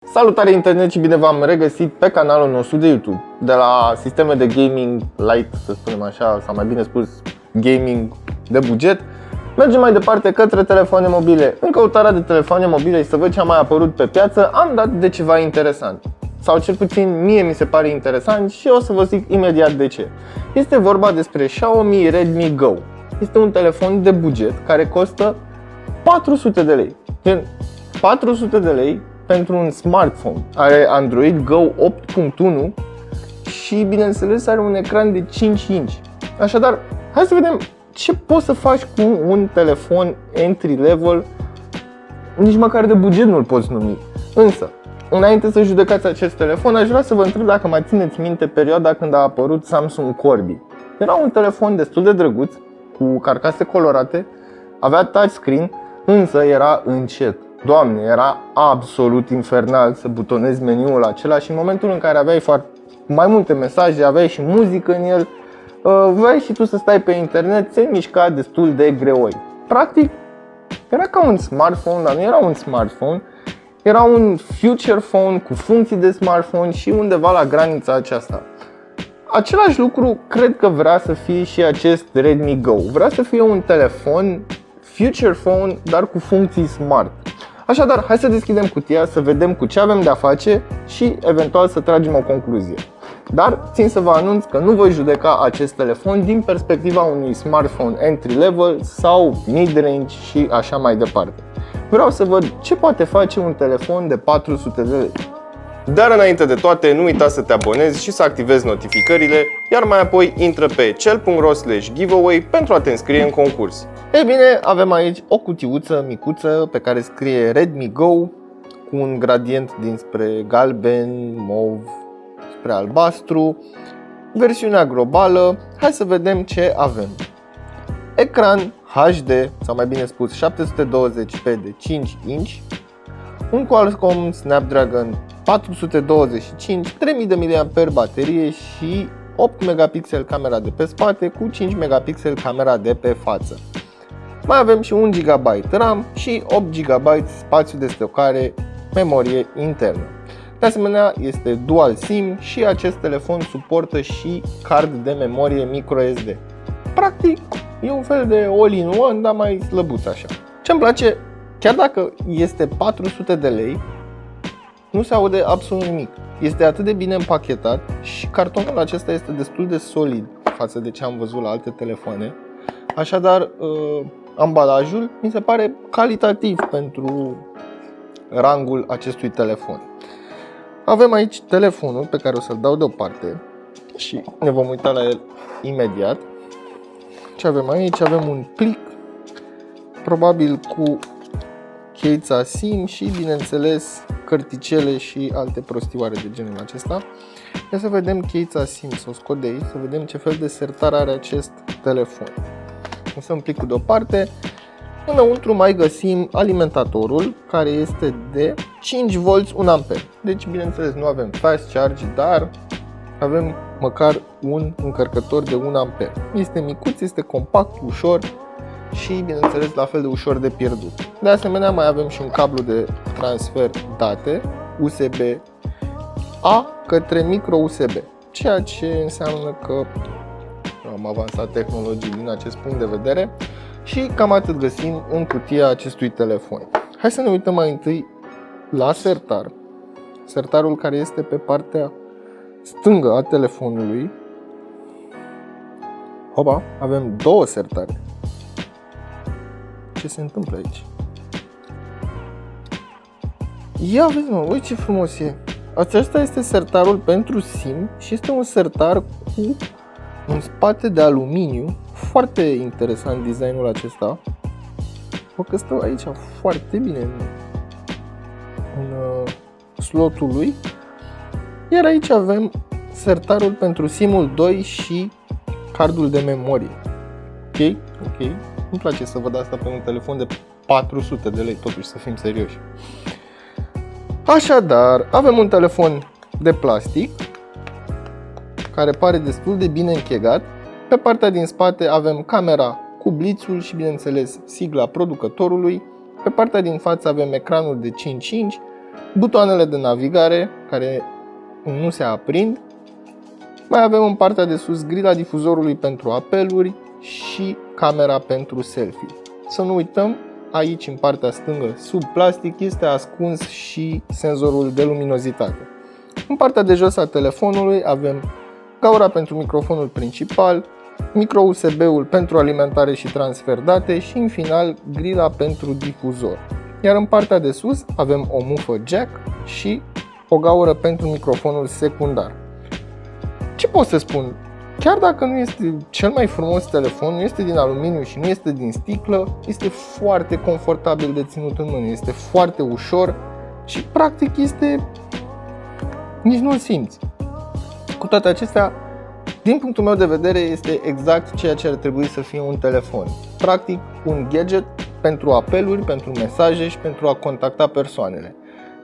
Salutare internet și bine v-am regăsit pe canalul nostru de YouTube. De la sisteme de gaming light, să spunem așa, sau mai bine spus gaming de buget, mergem mai departe către telefoane mobile. În căutarea de telefoane mobile și să văd ce a mai apărut pe piață, am dat de ceva interesant. Sau cel puțin mie mi se pare interesant și o să vă zic imediat de ce. Este vorba despre Xiaomi Redmi Go. Este un telefon de buget care costă 400 de lei. 400 de lei pentru un smartphone. Are Android Go 8.1 și bineînțeles are un ecran de 5 inch. Așadar, hai să vedem ce poți să faci cu un telefon entry level, nici măcar de buget nu-l poți numi. Însă, înainte să judecați acest telefon, aș vrea să vă întreb dacă mai țineți minte perioada când a apărut Samsung Corby. Era un telefon destul de drăguț, cu carcase colorate, avea touchscreen, însă era încet. Doamne, era absolut infernal să butonezi meniul acela și în momentul în care aveai mai multe mesaje, aveai și muzică în el, vrei și tu să stai pe internet, se mișca destul de greoi. Practic, era ca un smartphone, dar nu era un smartphone, era un future phone cu funcții de smartphone și undeva la granița aceasta. Același lucru cred că vrea să fie și acest Redmi Go. Vrea să fie un telefon future phone, dar cu funcții smart. Așadar, hai să deschidem cutia, să vedem cu ce avem de-a face și eventual să tragem o concluzie. Dar țin să vă anunț că nu voi judeca acest telefon din perspectiva unui smartphone entry level sau mid-range și așa mai departe. Vreau să văd ce poate face un telefon de 400 de lei. Dar înainte de toate, nu uita să te abonezi și să activezi notificările, iar mai apoi intră pe cel.ro/giveaway pentru a te înscrie în concurs. Ei bine, avem aici o cutiuță micuță pe care scrie Redmi Go cu un gradient dinspre galben, mov, spre albastru, versiunea globală. Hai să vedem ce avem. Ecran HD, sau mai bine spus 720p de 5 inch, un Qualcomm Snapdragon 425, 3000 de mAh baterie și 8 megapixel camera de pe spate cu 5 megapixel camera de pe față. Mai avem și 1 GB RAM și 8 GB spațiu de stocare, memorie internă. De asemenea, este dual SIM și acest telefon suportă și card de memorie microSD. Practic, e un fel de all-in-one, dar mai slăbuț așa. Ce-mi place, chiar dacă este 400 de lei, nu se aude absolut nimic. Este atât de bine împachetat și cartonul acesta este destul de solid față de ce am văzut la alte telefoane. Așadar, ambalajul mi se pare calitativ pentru rangul acestui telefon. Avem aici telefonul pe care o să-l dau deoparte și ne vom uita la el imediat. Ce avem aici? Avem un plic, probabil cu cheița SIM și, bineînțeles, cărticele și alte prostioare de genul acesta. Ia să vedem cheița SIM, să o scot de aici, să vedem ce fel de sertar are acest telefon. Lăsăm plicul deoparte. Înăuntru mai găsim alimentatorul, care este de 5V 1A. Deci, bineînțeles, nu avem fast charge, dar avem măcar un încărcător de 1A. Este micuț, este compact, ușor și, bineînțeles, la fel de ușor de pierdut. De asemenea, mai avem și un cablu de transfer date USB-A către micro USB, ceea ce înseamnă că am avansat tehnologii din acest punct de vedere și cam atât găsim în cutia acestui telefon. Hai să ne uităm mai întâi la sertar. Sertarul care este pe partea stângă a telefonului. Hopa, avem două sertare. Ce se întâmplă aici? Ia vezi, mă, uite ce frumos e. Acesta este sertarul pentru SIM și este un sertar cu un spate de aluminiu. Foarte interesant designul acesta. Văd că stă aici foarte bine în slotul lui. Iar aici avem sertarul pentru SIM-ul 2 și cardul de memorie. Ok. Îmi place să văd asta pe un telefon de 400 de lei, totuși, să fim serioși. Așadar, avem un telefon de plastic care pare destul de bine închegat. Pe partea din spate avem camera cu blițul și, bineînțeles, sigla producătorului. Pe partea din față avem ecranul de 5 inch butoanele de navigare care nu se aprind. Mai avem în partea de sus grila difuzorului pentru apeluri și camera pentru selfie. Să nu uităm, aici în partea stângă, sub plastic, este ascuns și senzorul de luminozitate. În partea de jos a telefonului avem gaura pentru microfonul principal, micro USB-ul pentru alimentare și transfer date și în final grila pentru difuzor. Iar în partea de sus avem o mufă jack și o gaură pentru microfonul secundar. Ce pot să spun? Chiar dacă nu este cel mai frumos telefon, nu este din aluminiu și nu este din sticlă, este foarte confortabil de ținut în mână, este foarte ușor și practic nici nu-l simți. Cu toate acestea, din punctul meu de vedere, este exact ceea ce ar trebui să fie un telefon. Practic, un gadget pentru apeluri, pentru mesaje și pentru a contacta persoanele.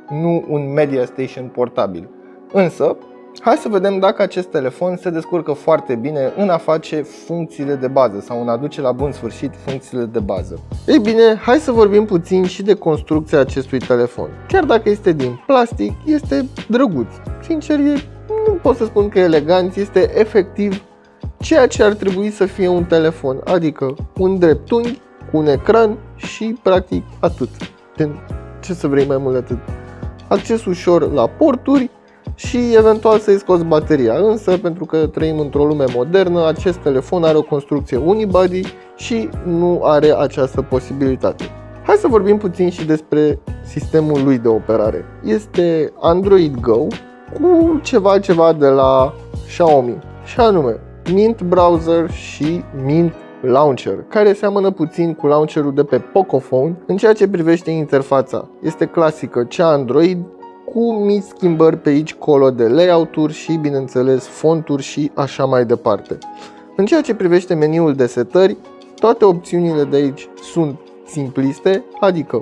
Nu un media station portabil. Însă, hai să vedem dacă acest telefon se descurcă foarte bine în a face funcțiile de bază sau în a duce la bun sfârșit funcțiile de bază. Ei bine, hai să vorbim puțin și de construcția acestui telefon. Chiar dacă este din plastic, este drăguț. Sincer, nu pot să spun că e elegant, este efectiv ceea ce ar trebui să fie un telefon, adică un dreptunghi cu un ecran și practic atât. Ce să vrei mai mult de atât? Acces ușor la porturi și eventual să-i scoți bateria, însă pentru că trăim într-o lume modernă, acest telefon are o construcție unibody și nu are această posibilitate. Hai să vorbim puțin și despre sistemul lui de operare. Este Android Go cu ceva de la Xiaomi, și anume Mint Browser și Mint Launcher, care seamănă puțin cu launcherul de pe Pocophone în ceea ce privește interfața. Este clasică, cea Android, cu mici schimbări pe aici colo de layout-uri și, bineînțeles, fonturi și așa mai departe. În ceea ce privește meniul de setări, toate opțiunile de aici sunt simpliste, adică,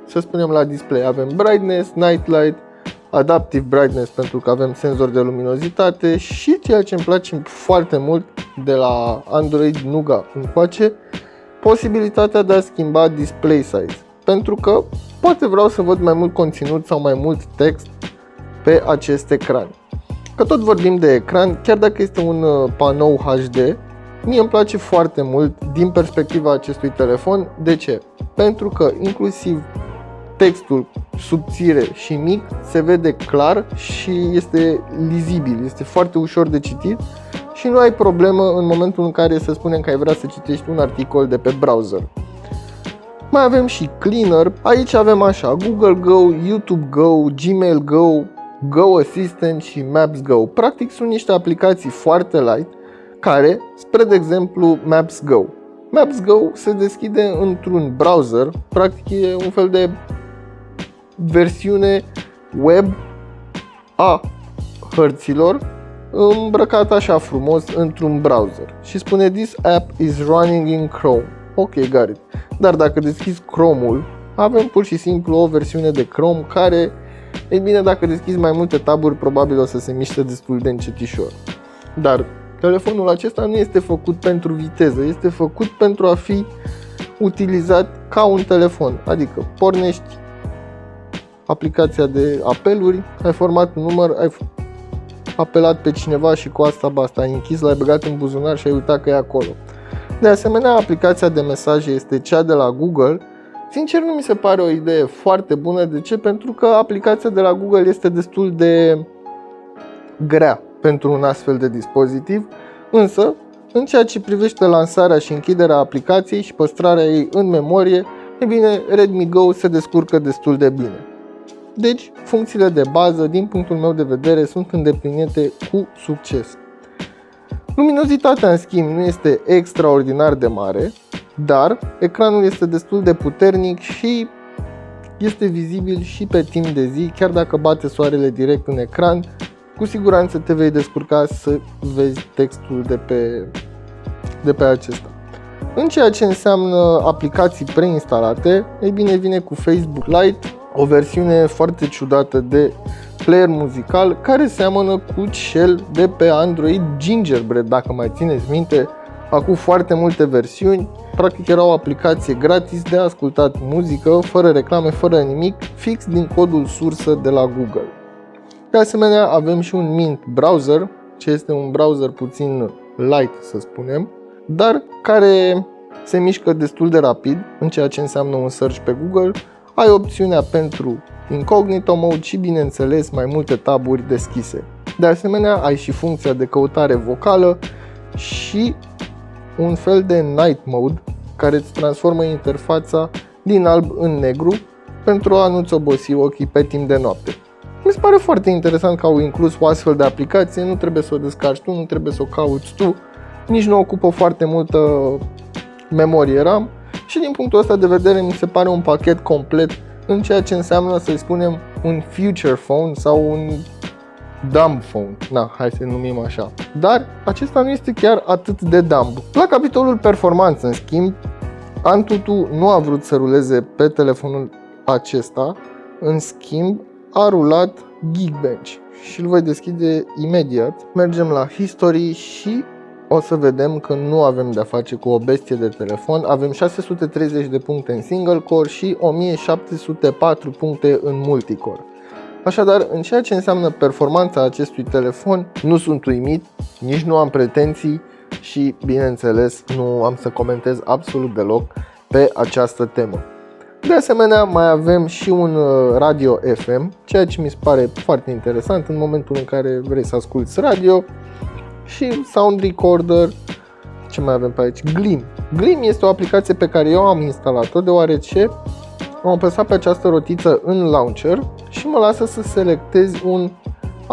să spunem la display, avem Brightness, Night Light, Adaptive Brightness pentru că avem senzor de luminozitate și ceea ce îmi place foarte mult de la Android Nougat încoace, posibilitatea de a schimba display size. Pentru că poate vreau să văd mai mult conținut sau mai mult text pe acest ecran. Că tot vorbim de ecran, chiar dacă este un panou HD, mie îmi place foarte mult din perspectiva acestui telefon. De ce? Pentru că inclusiv textul subțire și mic se vede clar și este lizibil, este foarte ușor de citit și nu ai problemă în momentul în care să spunem că ai vrea să citești un articol de pe browser. Mai avem și Cleaner, aici avem așa Google Go, YouTube Go, Gmail Go, Go Assistant și Maps Go. Practic sunt niște aplicații foarte light care, spre de exemplu Maps Go. Maps Go se deschide într-un browser, practic e un fel de versiune web a hărților îmbrăcat așa frumos într-un browser și spune This app is running in Chrome. Ok, got it. Dar dacă deschizi Chrome-ul, avem pur și simplu o versiune de Chrome care, ei bine, dacă deschizi mai multe taburi, probabil o să se miște destul de încetișor. Dar telefonul acesta nu este făcut pentru viteză, este făcut pentru a fi utilizat ca un telefon. Adică pornești aplicația de apeluri, ai format un număr, ai apelat pe cineva și cu asta basta, ai închis, l-ai băgat în buzunar și ai uitat că e acolo. De asemenea, aplicația de mesaje este cea de la Google. Sincer, nu mi se pare o idee foarte bună. De ce? Pentru că aplicația de la Google este destul de grea pentru un astfel de dispozitiv. Însă, în ceea ce privește lansarea și închiderea aplicației și păstrarea ei în memorie, e bine, Redmi Go se descurcă destul de bine. Deci, funcțiile de bază, din punctul meu de vedere, sunt îndeplinite cu succes. Luminozitatea, în schimb, nu este extraordinar de mare, dar ecranul este destul de puternic și este vizibil și pe timp de zi, chiar dacă bate soarele direct în ecran, cu siguranță te vei descurca să vezi textul de pe acesta. În ceea ce înseamnă aplicații preinstalate, ei bine, vine cu Facebook Lite, o versiune foarte ciudată de player muzical care seamănă cu cel de pe Android Gingerbread, dacă mai țineți minte, acum foarte multe versiuni. Practic era o aplicație gratis de ascultat muzică, fără reclame, fără nimic, fix din codul sursă de la Google. De asemenea, avem și un Mint browser, ce este un browser puțin light, să spunem, dar care se mișcă destul de rapid în ceea ce înseamnă un search pe Google. Ai opțiunea pentru incognito mode și, bineînțeles, mai multe taburi deschise. De asemenea, ai și funcția de căutare vocală și un fel de night mode care îți transformă interfața din alb în negru pentru a nu-ți obosi ochii pe timp de noapte. Mi se pare foarte interesant că au inclus o astfel de aplicație, nu trebuie să o descarci tu, nu trebuie să o cauți tu, nici nu ocupă foarte multă memorie RAM și din punctul ăsta de vedere mi se pare un pachet complet în ceea ce înseamnă, să-i spunem, un future phone sau un dumb phone. Hai să-l numim așa. Dar acesta nu este chiar atât de dumb. La capitolul performanță, în schimb, Antutu nu a vrut să ruleze pe telefonul acesta, în schimb a rulat Geekbench și îl voi deschide imediat. Mergem la History și o să vedem că nu avem de-a face cu o bestie de telefon. Avem 630 de puncte în single core și 1704 puncte în multicore. Așadar, în ceea ce înseamnă performanța acestui telefon, nu sunt uimit, nici nu am pretenții și, bineînțeles, nu am să comentez absolut deloc pe această temă. De asemenea, mai avem și un radio FM, ceea ce mi se pare foarte interesant în momentul în care vrei să asculti radio, și sound recorder. Ce mai avem pe aici? Gleam. Gleam este o aplicație pe care eu am instalat-o deoarece am apăsat pe această rotiță în launcher și mă lasă să selectez un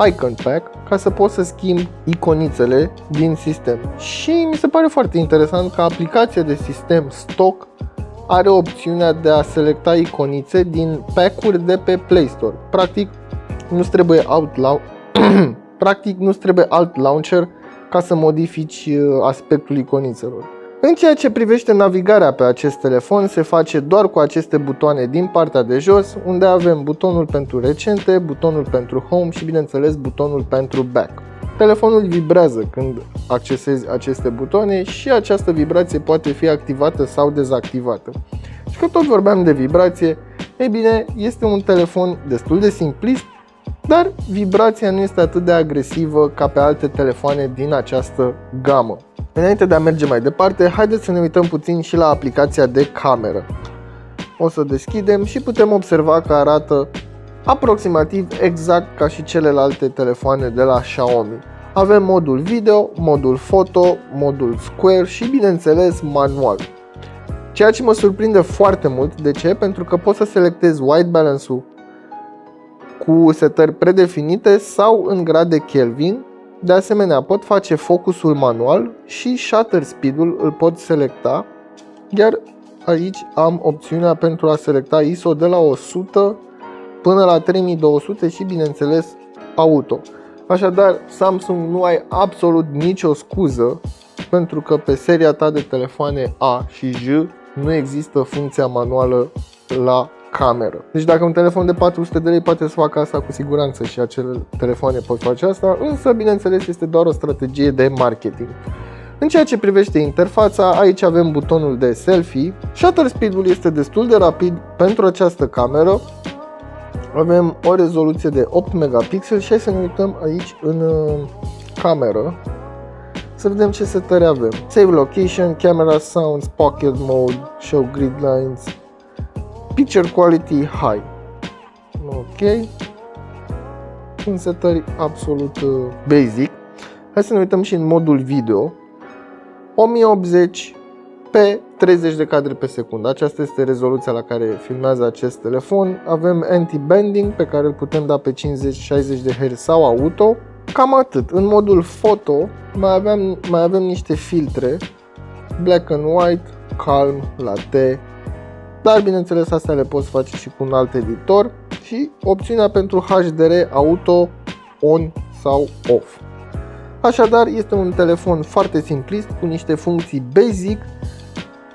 icon pack ca să pot să schimb iconițele din sistem. Și mi se pare foarte interesant că aplicația de sistem stock are opțiunea de a selecta iconițe din pack-uri de pe Play Store. Practic nu-ți trebuie alt launcher ca să modifici aspectul iconițelor. În ceea ce privește navigarea pe acest telefon, se face doar cu aceste butoane din partea de jos, unde avem butonul pentru recente, butonul pentru home și, bineînțeles, butonul pentru back. Telefonul vibrează când accesezi aceste butoane și această vibrație poate fi activată sau dezactivată. Și că tot vorbeam de vibrație, ei bine, este un telefon destul de simplist, dar vibrația nu este atât de agresivă ca pe alte telefoane din această gamă. Înainte de a merge mai departe, haideți să ne uităm puțin și la aplicația de cameră. O să deschidem și putem observa că arată aproximativ exact ca și celelalte telefoane de la Xiaomi. Avem modul video, modul foto, modul square și, bineînțeles, manual. Ceea ce mă surprinde foarte mult. De ce? Pentru că pot să selectez white balance-ul cu setări predefinite sau în grad de Kelvin. De asemenea, pot face focusul manual și shutter speed-ul îl pot selecta, iar aici am opțiunea pentru a selecta ISO de la 100 până la 3200 și, bineînțeles, auto. Așadar, Samsung, nu ai absolut nicio scuză, pentru că pe seria ta de telefoane A și J nu există funcția manuală la cameră. Deci dacă un telefon de 400 de lei poate să facă asta cu siguranță și acele telefoane pot face asta, însă, bineînțeles, este doar o strategie de marketing. În ceea ce privește interfața, aici avem butonul de selfie. Shutter speed-ul este destul de rapid pentru această cameră. Avem o rezoluție de 8 megapixeli și hai să ne uităm aici în cameră să vedem ce setări avem. Save location, camera sounds, pocket mode, show grid lines, picture quality high. Ok. Sunt setări absolut basic. Hai să ne uităm și în modul video. 1080 pe 30 de cadre pe secundă. Aceasta este rezoluția la care filmează acest telefon. Avem anti-banding pe care îl putem da pe 50-60 de Hz sau auto. Cam atât. În modul foto mai avem niște filtre black and white, calm, latte, dar bineînțeles astea le poți face și cu un alt editor și opțiunea pentru HDR auto on sau off. Așadar, este un telefon foarte simplist cu niște funcții basic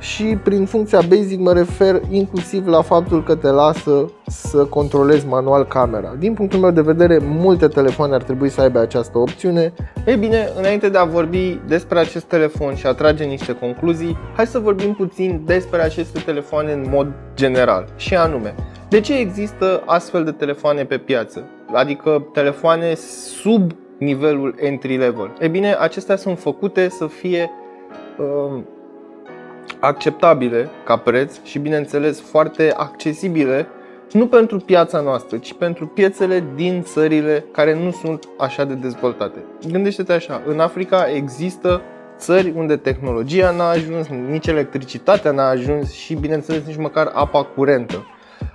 și prin funcția basic mă refer inclusiv la faptul că te lasă să controlezi manual camera. Din punctul meu de vedere, multe telefoane ar trebui să aibă această opțiune. Ei bine, înainte de a vorbi despre acest telefon și a trage niște concluzii, hai să vorbim puțin despre aceste telefoane în mod general. Și anume, de ce există astfel de telefoane pe piață? Adică telefoane sub nivelul entry level. Ei bine, acestea sunt făcute să fie acceptabile ca preț și bineînțeles foarte accesibile, nu pentru piața noastră, ci pentru piețele din țările care nu sunt așa de dezvoltate. Gândește-te așa, în Africa există țări unde tehnologia n-a ajuns, nici electricitatea n-a ajuns și bineînțeles nici măcar apa curentă.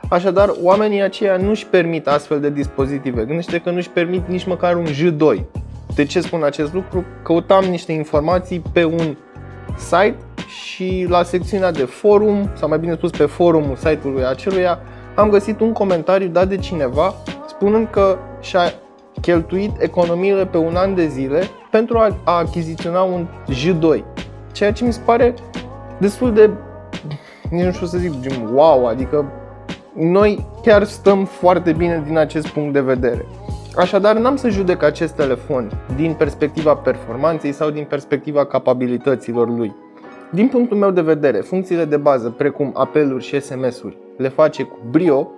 Așadar, oamenii aceia nu-și permit astfel de dispozitive. Gândește că nu-și permit nici măcar un J2. De ce spun acest lucru? Căutam niște informații pe un site și la secțiunea de forum, sau mai bine spus pe forumul site-ului aceluia, am găsit un comentariu dat de cineva spunând că și-a cheltuit economiile pe un an de zile pentru a achiziționa un J2. Ceea ce mi se pare destul de, nici nu știu să zic, wow, adică noi chiar stăm foarte bine din acest punct de vedere. Așadar, n-am să judec acest telefon din perspectiva performanței sau din perspectiva capabilităților lui. Din punctul meu de vedere, funcțiile de bază, precum apeluri și SMS-uri, le face cu brio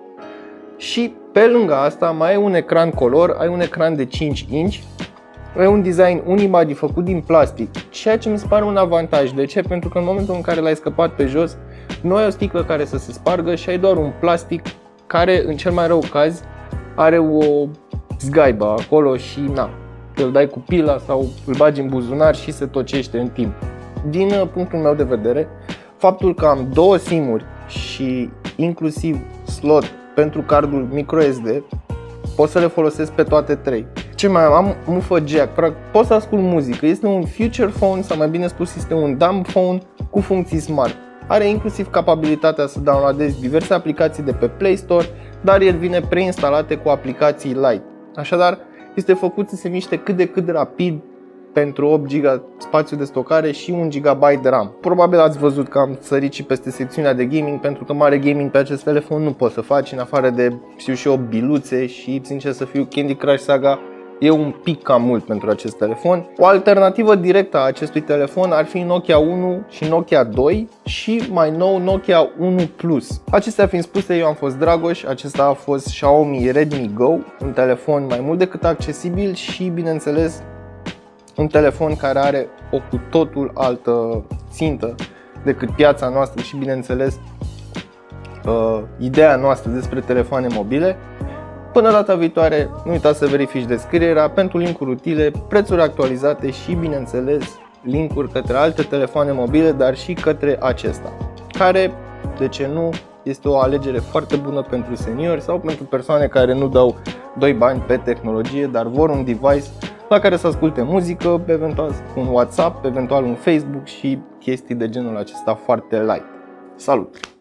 și pe lângă asta mai ai un ecran color, ai un ecran de 5 inch, ai un design unibody făcut din plastic, ceea ce mi se pare un avantaj. De ce? Pentru că în momentul în care l-ai scăpat pe jos, nu ai o sticlă care să se spargă și ai doar un plastic care, în cel mai rău caz, are o zgaibă acolo și na, îl dai cu pila sau îl bagi în buzunar și se tocește în timp. Din punctul meu de vedere, faptul că am două SIM-uri și inclusiv slot pentru cardul microSD, pot să le folosesc pe toate trei. Ce mai am mufă jack, pot să ascult muzică, este un feature phone sau mai bine spus este un dumb phone cu funcții smart. Are inclusiv capabilitatea să downloadezi diverse aplicații de pe Play Store, dar el vine preinstalate cu aplicații Lite. Așadar, este făcut să se miște cât de cât rapid pentru 8 GB spațiu de stocare și 1 GB de RAM. Probabil ați văzut că am sărit și peste secțiunea de gaming, pentru că mare gaming pe acest telefon nu poți să faci, în afară de, știu și eu, biluțe și, sincer să fiu, Candy Crush Saga e un pic cam mult pentru acest telefon. O alternativă directă a acestui telefon ar fi Nokia 1 și Nokia 2 și mai nou Nokia 1 Plus. Acestea fiind spuse, eu am fost Dragoș, acesta a fost Xiaomi Redmi Go, un telefon mai mult decât accesibil și, bineînțeles, un telefon care are o cu totul altă țintă decât piața noastră și, bineînțeles, ideea noastră despre telefoane mobile. Până data viitoare, nu uita să verifici descrierea pentru linkuri utile, prețuri actualizate și, bineînțeles, linkuri către alte telefoane mobile, dar și către acesta, care, de ce nu, este o alegere foarte bună pentru seniori sau pentru persoane care nu dau doi bani pe tehnologie, dar vor un device la care să asculte muzică, eventual un WhatsApp, eventual un Facebook și chestii de genul acesta foarte light. Salut!